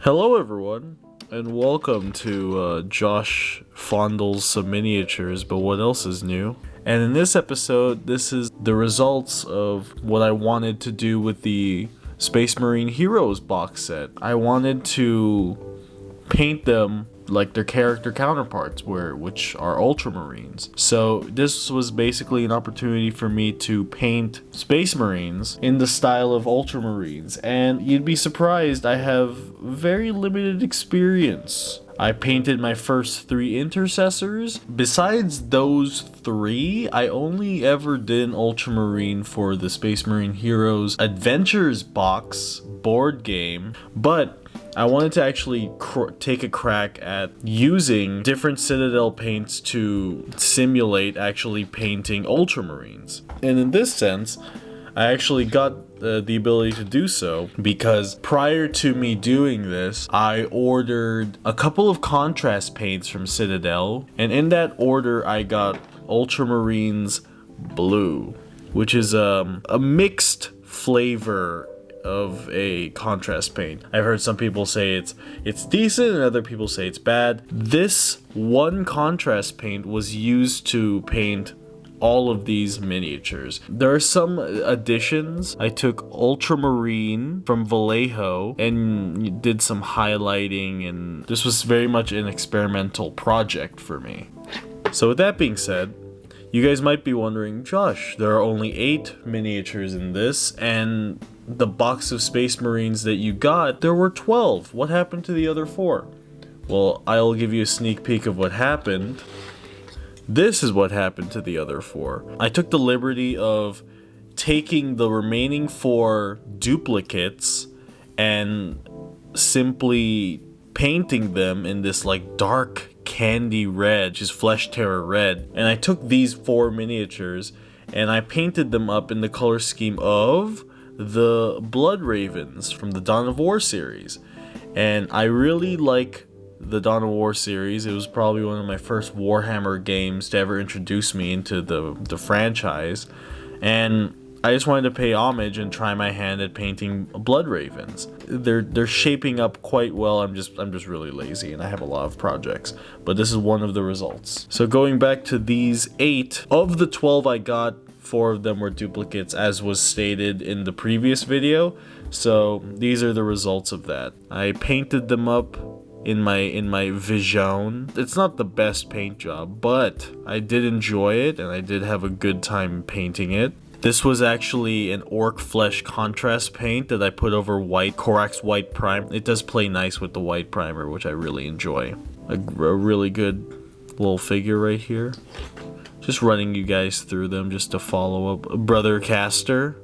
Hello everyone, and welcome to Josh Fondles some miniatures, but what else is new? And in this episode, this is the results of what I wanted to do with the Space Marine Heroes box set. I wanted to paint them like their character counterparts, which are Ultramarines. So this was basically an opportunity for me to paint Space Marines in the style of Ultramarines, and you'd be surprised, I have very limited experience. I painted my first 3 intercessors. Besides those 3, I only ever did an Ultramarine for the Space Marine Heroes Adventures box board game, but I wanted to actually take a crack at using different Citadel paints to simulate actually painting Ultramarines. And in this sense, I actually got the ability to do so because prior to me doing this, I ordered a couple of contrast paints from Citadel, and in that order I got Ultramarines Blue, which is a mixed flavor of a contrast paint. I've heard some people say it's decent and other people say it's bad. This one contrast paint was used to paint all of these miniatures. There are some additions. I took Ultramarine from Vallejo and did some highlighting, and this was very much an experimental project for me. So with that being said, you guys might be wondering, Josh, there are only 8 miniatures in this, and the box of Space Marines that you got, there were 12. What happened to the other 4? Well, I'll give you a sneak peek of what happened. This is what happened to the other 4. I took the liberty of taking the remaining 4 duplicates and simply painting them in this like dark candy red, which is Flesh Terror red. And I took these 4 miniatures and I painted them up in the color scheme of the Blood Ravens from the Dawn of War series. And I really like the Dawn of War series. It was probably one of my first Warhammer games to ever introduce me into the franchise. And I just wanted to pay homage and try my hand at painting Blood Ravens. They're shaping up quite well. I'm just really lazy and I have a lot of projects, but this is one of the results. So going back to these 8, of the 12 I got, 4 of them were duplicates, as was stated in the previous video. So these are the results of that. I painted them up in my vision. It's not the best paint job, but I did enjoy it and I did have a good time painting it. This was actually an Ork Flesh contrast paint that I put over white, Corax white prime. It does play nice with the white primer, which I really enjoy. A really good little figure right here. Just running you guys through them just to follow up. Brother Caster,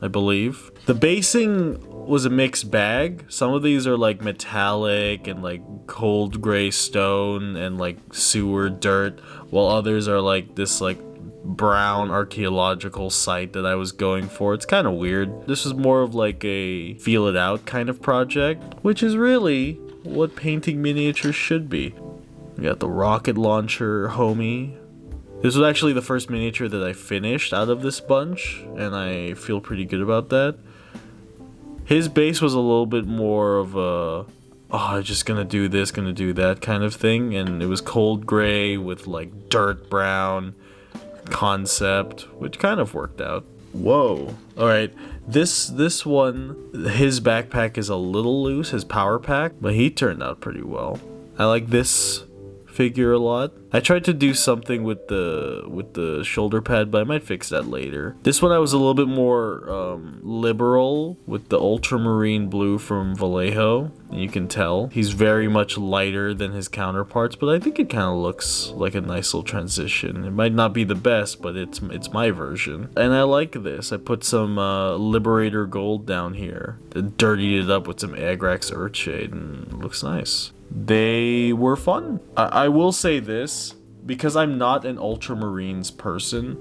I believe. The basing was a mixed bag. Some of these are like metallic and like cold gray stone and like sewer dirt, while others are like this like brown archaeological site that I was going for. It's kind of weird. This was more of like a feel it out kind of project, which is really what painting miniatures should be. We got the rocket launcher homie. This was actually the first miniature that I finished out of this bunch, and I feel pretty good about that. His base was a little bit more of a, I'm just gonna do this, gonna do that kind of thing, and it was cold gray with like dirt brown concept, which kind of worked out. Whoa. Alright, this one, his backpack is a little loose, his power pack, but he turned out pretty well. I like this figure a lot. I tried to do something with the shoulder pad, but I might fix that later. This one I was a little bit more liberal with the Ultramarine Blue from Vallejo. You can tell he's very much lighter than his counterparts, but I think it kind of looks like a nice little transition. It might not be the best, but it's my version. And I like this. I put some Liberator Gold down here, dirtied it up with some Aggrax Earthshade, and it looks nice. They were fun. I will say this, because I'm not an Ultramarines person,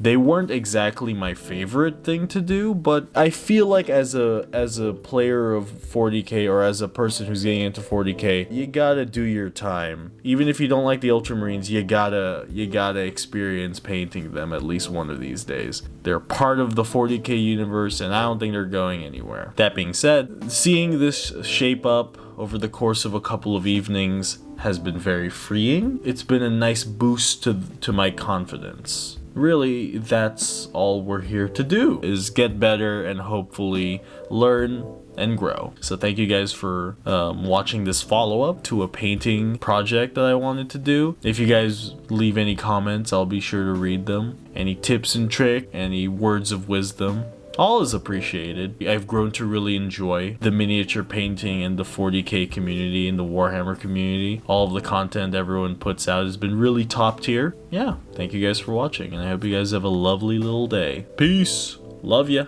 They weren't exactly my favorite thing to do, but I feel like as a player of 40k, or as a person who's getting into 40k, you gotta do your time. Even if you don't like the Ultramarines, you gotta experience painting them at least one of these days. They're part of the 40k universe, and I don't think they're going anywhere. That being said, seeing this shape up over the course of a couple of evenings has been very freeing. It's been a nice boost to my confidence. Really, that's all we're here to do, is get better and hopefully learn and grow. So thank you guys for watching this follow-up to a painting project that I wanted to do. If you guys leave any comments, I'll be sure to read them. Any tips and tricks, any words of wisdom, all is appreciated. I've grown to really enjoy the miniature painting and the 40k community and the Warhammer community. All of the content everyone puts out has been really top tier. Yeah, thank you guys for watching, and I hope you guys have a lovely little day. Peace. Love ya.